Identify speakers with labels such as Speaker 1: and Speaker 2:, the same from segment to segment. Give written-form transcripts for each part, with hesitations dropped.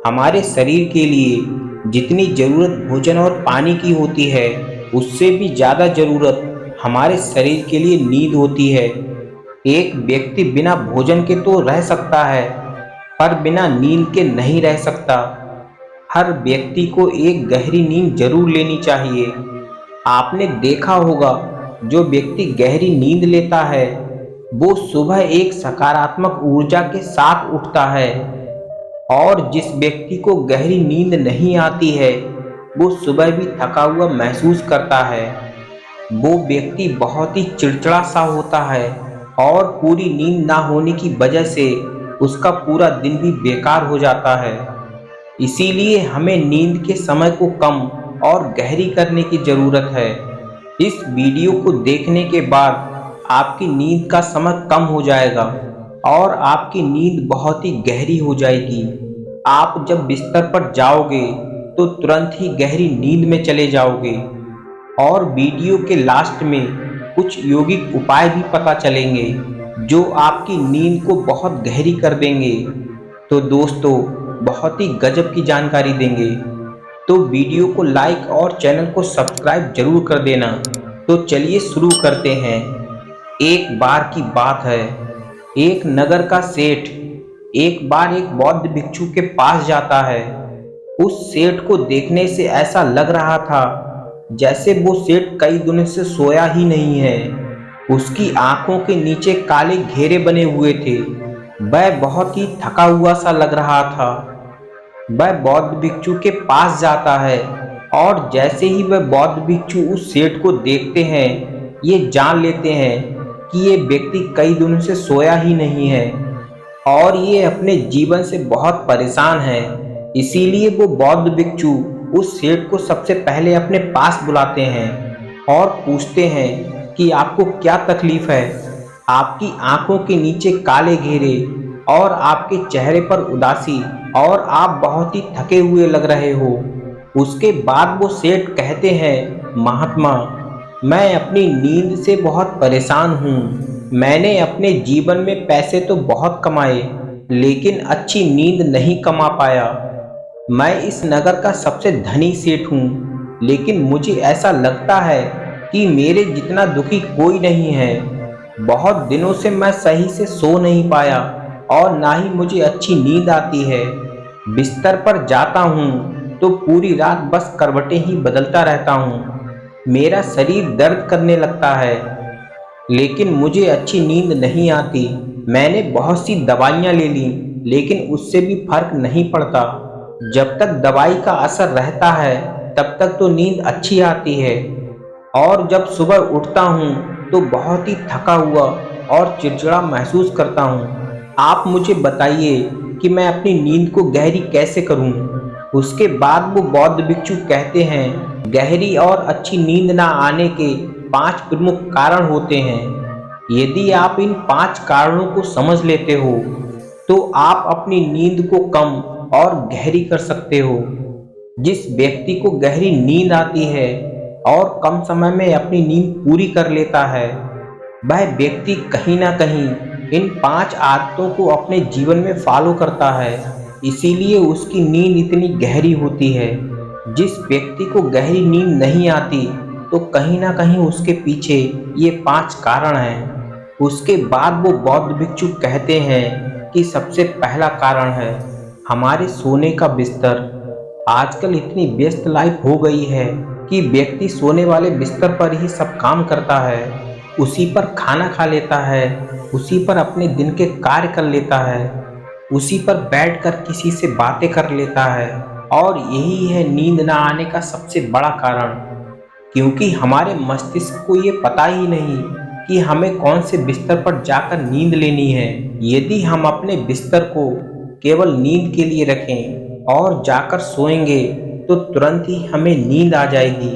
Speaker 1: हमारे शरीर के लिए जितनी ज़रूरत भोजन और पानी की होती है, उससे भी ज़्यादा ज़रूरत हमारे शरीर के लिए नींद होती है। एक व्यक्ति बिना भोजन के तो रह सकता है, पर बिना नींद के नहीं रह सकता। हर व्यक्ति को एक गहरी नींद जरूर लेनी चाहिए। आपने देखा होगा, जो व्यक्ति गहरी नींद लेता है, वो सुबह एक सकारात्मक ऊर्जा के साथ उठता है। और जिस व्यक्ति को गहरी नींद नहीं आती है, वो सुबह भी थका हुआ महसूस करता है। वो व्यक्ति बहुत ही चिड़चिड़ा सा होता है और पूरी नींद ना होने की वजह से उसका पूरा दिन भी बेकार हो जाता है। इसीलिए हमें नींद के समय को कम और गहरी करने की ज़रूरत है। इस वीडियो को देखने के बाद आपकी नींद का समय कम हो जाएगा और आपकी नींद बहुत ही गहरी हो जाएगी। आप जब बिस्तर पर जाओगे तो तुरंत ही गहरी नींद में चले जाओगे। और वीडियो के लास्ट में कुछ योगिक उपाय भी पता चलेंगे, जो आपकी नींद को बहुत गहरी कर देंगे। तो दोस्तों, बहुत ही गजब की जानकारी देंगे। तो वीडियो को लाइक और चैनल को सब्सक्राइब जरूर कर देना। तो चलिए शुरू करते हैं। एक बार की बात है, एक नगर का सेठ एक बार एक बौद्ध भिक्षु के पास जाता है। उस सेठ को देखने से ऐसा लग रहा था जैसे वो सेठ कई दिनों से सोया ही नहीं है। उसकी आंखों के नीचे काले घेरे बने हुए थे। वह बहुत ही थका हुआ सा लग रहा था। वह बौद्ध भिक्षु के पास जाता है और जैसे ही वह बौद्ध भिक्षु उस सेठ को देखते हैं, ये जान लेते हैं कि ये व्यक्ति कई दिनों से सोया ही नहीं है और ये अपने जीवन से बहुत परेशान है। इसीलिए वो बौद्ध भिक्षु उस सेठ को सबसे पहले अपने पास बुलाते हैं और पूछते हैं कि आपको क्या तकलीफ है। आपकी आंखों के नीचे काले घेरे और आपके चेहरे पर उदासी, और आप बहुत ही थके हुए लग रहे हो। उसके बाद वो सेठ कहते हैं, महात्मा, मैं अपनी नींद से बहुत परेशान हूँ। मैंने अपने जीवन में पैसे तो बहुत कमाए, लेकिन अच्छी नींद नहीं कमा पाया। मैं इस नगर का सबसे धनी सेठ हूँ, लेकिन मुझे ऐसा लगता है कि मेरे जितना दुखी कोई नहीं है। बहुत दिनों से मैं सही से सो नहीं पाया और ना ही मुझे अच्छी नींद आती है। बिस्तर पर जाता हूँ तो पूरी रात बस करवटें ही बदलता रहता हूँ। मेरा शरीर दर्द करने लगता है, लेकिन मुझे अच्छी नींद नहीं आती। मैंने बहुत सी दवाइयाँ ले ली, लेकिन उससे भी फर्क नहीं पड़ता। जब तक दवाई का असर रहता है, तब तक तो नींद अच्छी आती है, और जब सुबह उठता हूँ तो बहुत ही थका हुआ और चिड़चिड़ा महसूस करता हूँ। आप मुझे बताइए कि मैं अपनी नींद को गहरी कैसे करूँ। उसके बाद वो बौद्ध भिक्षु कहते हैं, गहरी और अच्छी नींद ना आने के 5 प्रमुख कारण होते हैं। यदि आप इन 5 कारणों को समझ लेते हो, तो आप अपनी नींद को कम और गहरी कर सकते हो। जिस व्यक्ति को गहरी नींद आती है और कम समय में अपनी नींद पूरी कर लेता है, वह व्यक्ति कहीं ना कहीं इन 5 आदतों को अपने जीवन में फॉलो करता है। इसीलिए उसकी नींद इतनी गहरी होती है। जिस व्यक्ति को गहरी नींद नहीं आती, तो कहीं ना कहीं उसके पीछे ये 5 कारण हैं। उसके बाद वो बौद्ध भिक्षु कहते हैं कि सबसे पहला कारण है हमारे सोने का बिस्तर। आजकल इतनी व्यस्त लाइफ हो गई है कि व्यक्ति सोने वाले बिस्तर पर ही सब काम करता है। उसी पर खाना खा लेता है, उसी पर अपने दिन के कार्य कर लेता है, उसी पर बैठकर किसी से बातें कर लेता है। और यही है नींद ना आने का सबसे बड़ा कारण, क्योंकि हमारे मस्तिष्क को ये पता ही नहीं कि हमें कौन से बिस्तर पर जाकर नींद लेनी है। यदि हम अपने बिस्तर को केवल नींद के लिए रखें और जाकर सोएंगे, तो तुरंत ही हमें नींद आ जाएगी,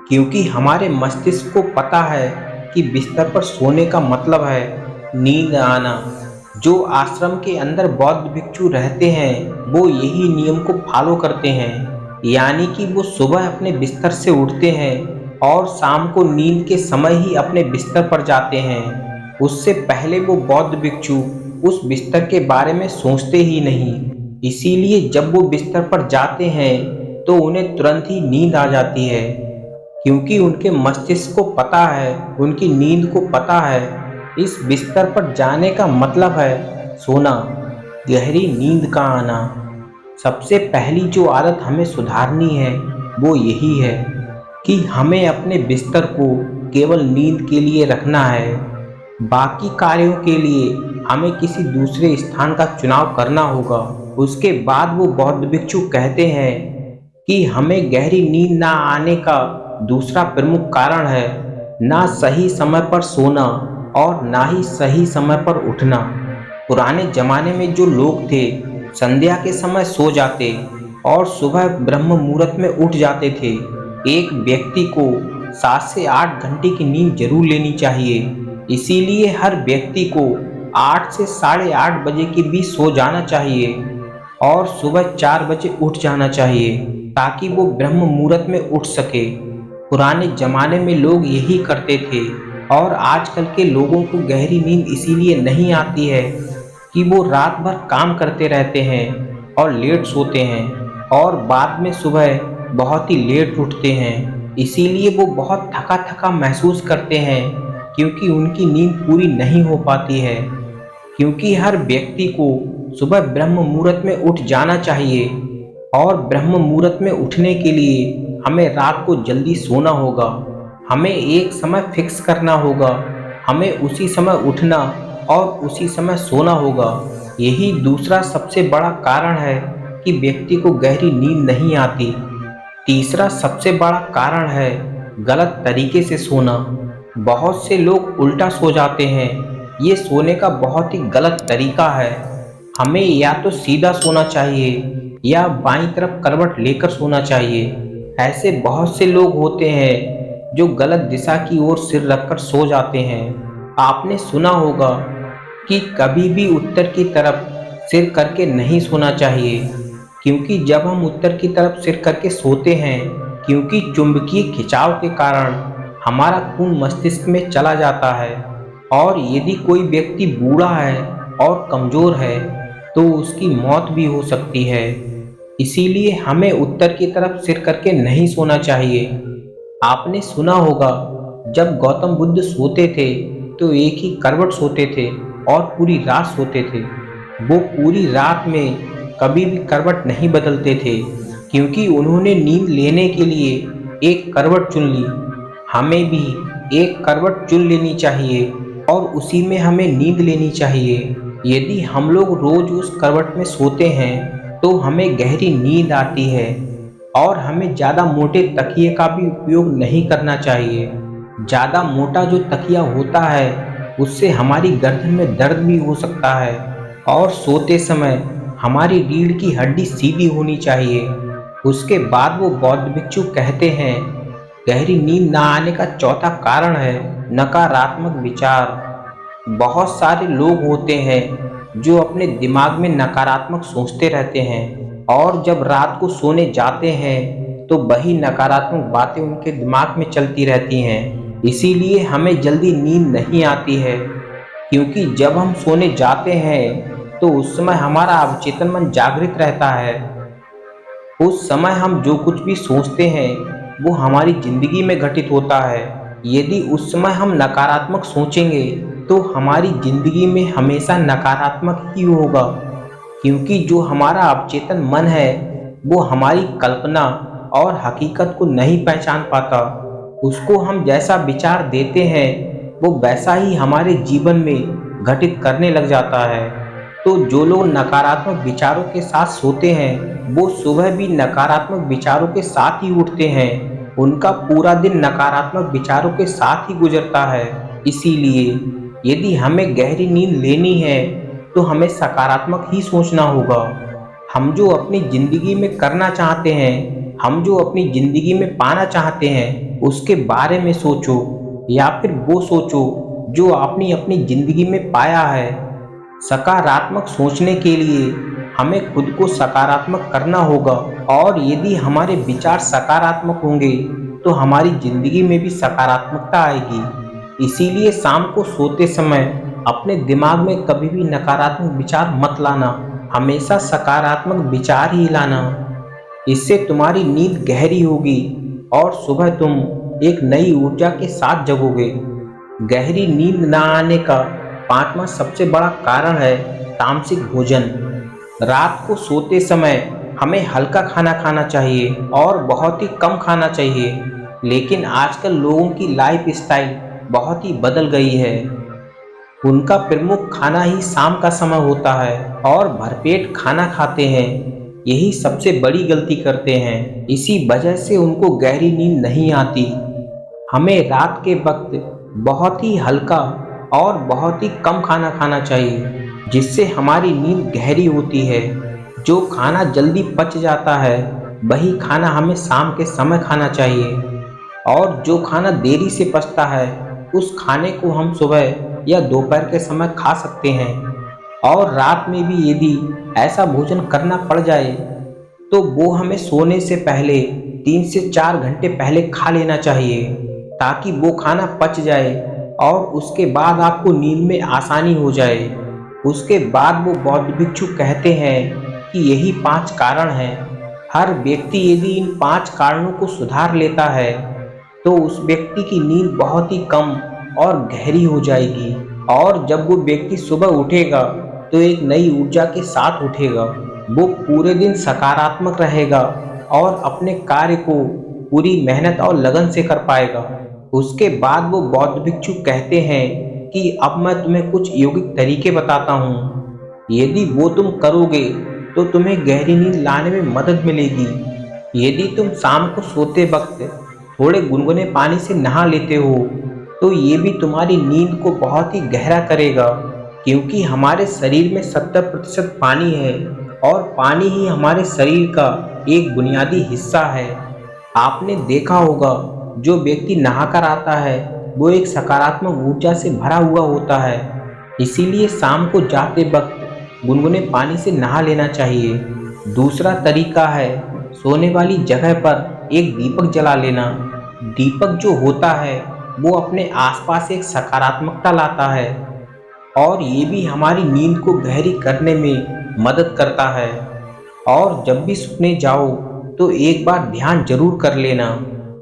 Speaker 1: क्योंकि हमारे मस्तिष्क को पता है कि बिस्तर पर सोने का मतलब है नींद आना। जो आश्रम के अंदर बौद्ध भिक्षु रहते हैं, वो यही नियम को फॉलो करते हैं, यानी कि वो सुबह अपने बिस्तर से उठते हैं और शाम को नींद के समय ही अपने बिस्तर पर जाते हैं। उससे पहले वो बौद्ध भिक्षु उस बिस्तर के बारे में सोचते ही नहीं। इसीलिए जब वो बिस्तर पर जाते हैं तो उन्हें तुरंत ही नींद आ जाती है, क्योंकि उनके मस्तिष्क को पता है, उनकी नींद को पता है, इस बिस्तर पर जाने का मतलब है सोना, गहरी नींद का आना। सबसे पहली जो आदत हमें सुधारनी है वो यही है कि हमें अपने बिस्तर को केवल नींद के लिए रखना है। बाकी कार्यों के लिए हमें किसी दूसरे स्थान का चुनाव करना होगा। उसके बाद वो बौद्ध भिक्षु कहते हैं कि हमें गहरी नींद ना आने का दूसरा प्रमुख कारण है ना सही समय पर सोना और ना ही सही समय पर उठना। पुराने जमाने में जो लोग थे संध्या के समय सो जाते और सुबह ब्रह्म मुहूर्त में उठ जाते थे। एक व्यक्ति को 7 से 8 घंटे की नींद जरूर लेनी चाहिए। इसीलिए हर व्यक्ति को 8 से 8:30 बजे के बीच सो जाना चाहिए और सुबह 4 बजे उठ जाना चाहिए, ताकि वो ब्रह्म मुहूर्त में उठ सके। पुराने जमाने में लोग यही करते थे और आजकल के लोगों को गहरी नींद इसीलिए नहीं आती है कि वो रात भर काम करते रहते हैं और लेट सोते हैं और बाद में सुबह बहुत ही लेट उठते हैं। इसीलिए वो बहुत थका थका महसूस करते हैं, क्योंकि उनकी नींद पूरी नहीं हो पाती है। क्योंकि हर व्यक्ति को सुबह ब्रह्म मुहूर्त में उठ जाना चाहिए और ब्रह्म मुहूर्त में उठने के लिए हमें रात को जल्दी सोना होगा। हमें एक समय फिक्स करना होगा, हमें उसी समय उठना और उसी समय सोना होगा। यही दूसरा सबसे बड़ा कारण है कि व्यक्ति को गहरी नींद नहीं आती। तीसरा सबसे बड़ा कारण है गलत तरीके से सोना। बहुत से लोग उल्टा सो जाते हैं। ये सोने का बहुत ही गलत तरीका है। हमें या तो सीधा सोना चाहिए या बाईं तरफ करवट लेकर सोना चाहिए। ऐसे बहुत से लोग होते हैं जो गलत दिशा की ओर सिर रखकर सो जाते हैं। आपने सुना होगा कि कभी भी उत्तर की तरफ सिर करके नहीं सोना चाहिए, क्योंकि जब हम उत्तर की तरफ सिर करके सोते हैं, क्योंकि चुंबकीय खिंचाव के कारण हमारा खून मस्तिष्क में चला जाता है और यदि कोई व्यक्ति बूढ़ा है और कमज़ोर है तो उसकी मौत भी हो सकती है। इसीलिए हमें उत्तर की तरफ सिर करके नहीं सोना चाहिए। आपने सुना होगा जब गौतम बुद्ध सोते थे तो एक ही करवट सोते थे और पूरी रात सोते थे। वो पूरी रात में कभी भी करवट नहीं बदलते थे, क्योंकि उन्होंने नींद लेने के लिए एक करवट चुन ली। हमें भी एक करवट चुन लेनी चाहिए और उसी में हमें नींद लेनी चाहिए। यदि हम लोग रोज उस करवट में सोते हैं तो हमें गहरी नींद आती है और हमें ज़्यादा मोटे तकिए का भी उपयोग नहीं करना चाहिए। ज़्यादा मोटा जो तकिया होता है उससे हमारी गर्दन में दर्द भी हो सकता है और सोते समय हमारी रीढ़ की हड्डी सीधी होनी चाहिए। उसके बाद वो बौद्ध भिक्षु कहते हैं गहरी नींद ना आने का चौथा कारण है नकारात्मक विचार। बहुत सारे लोग होते हैं जो अपने दिमाग में नकारात्मक सोचते रहते हैं और जब रात को सोने जाते हैं तो वही नकारात्मक बातें उनके दिमाग में चलती रहती हैं। इसीलिए हमें जल्दी नींद नहीं आती है, क्योंकि जब हम सोने जाते हैं तो उस समय हमारा अवचेतन मन जागृत रहता है। उस समय हम जो कुछ भी सोचते हैं वो हमारी जिंदगी में घटित होता है। यदि उस समय हम नकारात्मक सोचेंगे तो हमारी जिंदगी में हमेशा नकारात्मक ही होगा, क्योंकि जो हमारा अवचेतन मन है वो हमारी कल्पना और हकीकत को नहीं पहचान पाता। उसको हम जैसा विचार देते हैं वो वैसा ही हमारे जीवन में घटित करने लग जाता है। तो जो लोग नकारात्मक विचारों के साथ सोते हैं वो सुबह भी नकारात्मक विचारों के साथ ही उठते हैं। उनका पूरा दिन नकारात्मक विचारों के साथ ही गुजरता है। इसीलिए यदि हमें गहरी नींद लेनी है तो हमें सकारात्मक ही सोचना होगा। हम जो अपनी ज़िंदगी में करना चाहते हैं, हम जो अपनी ज़िंदगी में पाना चाहते हैं, उसके बारे में सोचो, या फिर वो सोचो जो आपने अपनी ज़िंदगी में पाया है। सकारात्मक सोचने के लिए हमें खुद को सकारात्मक करना होगा, और यदि हमारे विचार सकारात्मक होंगे तो हमारी ज़िंदगी में भी सकारात्मकता आएगी। इसीलिए शाम को सोते समय अपने दिमाग में कभी भी नकारात्मक विचार मत लाना। हमेशा सकारात्मक विचार ही लाना। इससे तुम्हारी नींद गहरी होगी और सुबह तुम एक नई ऊर्जा के साथ जगोगे। गहरी नींद ना आने का पांचवा सबसे बड़ा कारण है तामसिक भोजन। रात को सोते समय हमें हल्का खाना खाना चाहिए और बहुत ही कम खाना चाहिए, लेकिन आजकल लोगों की लाइफ स्टाइल बहुत ही बदल गई है। उनका प्रमुख खाना ही शाम का समय होता है और भरपेट खाना खाते हैं। यही सबसे बड़ी गलती करते हैं। इसी वजह से उनको गहरी नींद नहीं आती। हमें रात के वक्त बहुत ही हल्का और बहुत ही कम खाना खाना चाहिए, जिससे हमारी नींद गहरी होती है। जो खाना जल्दी पच जाता है वही खाना हमें शाम के समय खाना चाहिए, और जो खाना देरी से पचता है उस खाने को हम सुबह या दोपहर के समय खा सकते हैं। और रात में भी यदि ऐसा भोजन करना पड़ जाए तो वो हमें सोने से पहले 3 से 4 घंटे पहले खा लेना चाहिए, ताकि वो खाना पच जाए और उसके बाद आपको नींद में आसानी हो जाए। उसके बाद वो बौद्ध भिक्षु कहते हैं कि यही 5 कारण हैं। हर व्यक्ति यदि इन 5 कारणों को सुधार लेता है तो उस व्यक्ति की नींद बहुत ही कम और गहरी हो जाएगी, और जब वो व्यक्ति सुबह उठेगा तो एक नई ऊर्जा के साथ उठेगा। वो पूरे दिन सकारात्मक रहेगा और अपने कार्य को पूरी मेहनत और लगन से कर पाएगा। उसके बाद वो बौद्ध भिक्षु कहते हैं कि अब मैं तुम्हें कुछ यौगिक तरीके बताता हूँ। यदि वो तुम करोगे तो तुम्हें गहरी नींद लाने में मदद मिलेगी। यदि तुम शाम को सोते वक्त थोड़े गुनगुने पानी से नहा लेते हो तो ये भी तुम्हारी नींद को बहुत ही गहरा करेगा, क्योंकि हमारे शरीर में 70% पानी है और पानी ही हमारे शरीर का एक बुनियादी हिस्सा है। आपने देखा होगा जो व्यक्ति नहाकर आता है वो एक सकारात्मक ऊर्जा से भरा हुआ होता है। इसीलिए शाम को जाते वक्त गुनगुने पानी से नहा लेना चाहिए। दूसरा तरीका है सोने वाली जगह पर एक दीपक जला लेना। दीपक जो होता है वो अपने आसपास एक सकारात्मकता लाता है और ये भी हमारी नींद को गहरी करने में मदद करता है। और जब भी सोने जाओ तो एक बार ध्यान जरूर कर लेना।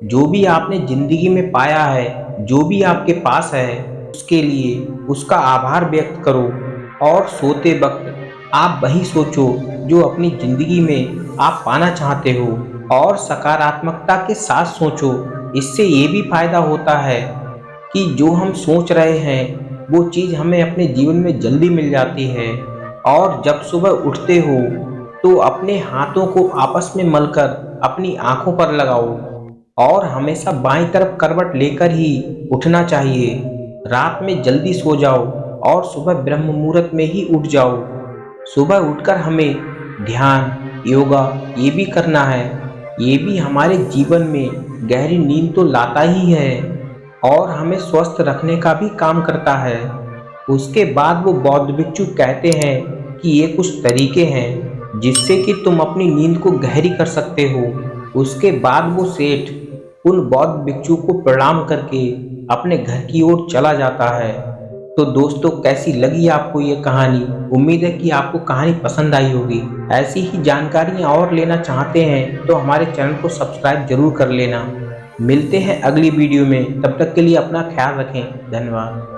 Speaker 1: जो भी आपने जिंदगी में पाया है, जो भी आपके पास है, उसके लिए उसका आभार व्यक्त करो। और सोते वक्त आप वही सोचो जो अपनी जिंदगी में आप पाना चाहते हो, और सकारात्मकता के साथ सोचो। इससे ये भी फायदा होता है कि जो हम सोच रहे हैं वो चीज़ हमें अपने जीवन में जल्दी मिल जाती है। और जब सुबह उठते हो तो अपने हाथों को आपस में मलकर अपनी आंखों पर लगाओ, और हमेशा बाईं तरफ करवट लेकर ही उठना चाहिए। रात में जल्दी सो जाओ और सुबह ब्रह्म मुहूर्त में ही उठ जाओ। सुबह उठकर हमें ध्यान, योगा ये भी करना है। ये भी हमारे जीवन में गहरी नींद तो लाता ही है और हमें स्वस्थ रखने का भी काम करता है। उसके बाद वो बौद्ध भिक्षु कहते हैं कि ये कुछ तरीके हैं जिससे कि तुम अपनी नींद को गहरी कर सकते हो। उसके बाद वो सेठ उन बौद्ध भिक्षु को प्रणाम करके अपने घर की ओर चला जाता है। तो दोस्तों, कैसी लगी आपको ये कहानी? उम्मीद है कि आपको कहानी पसंद आई होगी। ऐसी ही जानकारियाँ और लेना चाहते हैं तो हमारे चैनल को सब्सक्राइब जरूर कर लेना। मिलते हैं अगली वीडियो में, तब तक के लिए अपना ख्याल रखें। धन्यवाद।